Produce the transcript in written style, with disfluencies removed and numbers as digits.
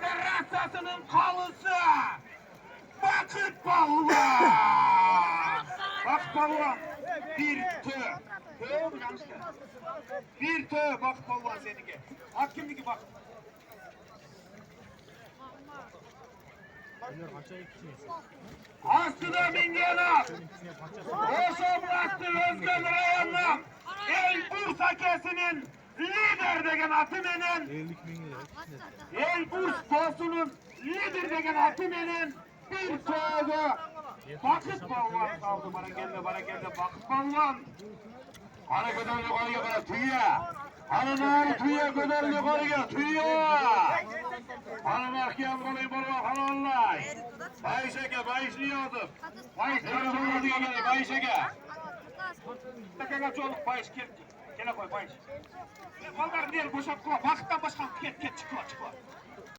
Federasyası'nın kalısı Vakıt Balvan. Vakıt Balvan bir tö. Tö mü yanlış mı? Bir tö Vakıt Balvan seninki. Hak kimdeki bak. Aslında Mingyana. Oşa bıraktı Özgen Rayan'la. El Bursa kesinin lider degen atımenen. El Bursa dosunun lider degen atımenen. Bir soğuğu. Vakıt Balvan kaldı bana gelme Vakıt Balvan. Ana kadar yukarıya bana tüya. Ana tüya kadar yukarıya tüya. Ana mahkiyem kolayı bana hanallay. Bayşeke bayışlıyorduk. Bayışlıyorduk diye geliyor bayşeke. Tekene çoluk bayış gel. Gele koy bayış. Mallar diğer boşalt koy. Vakıttan başkan ket çıkıyor.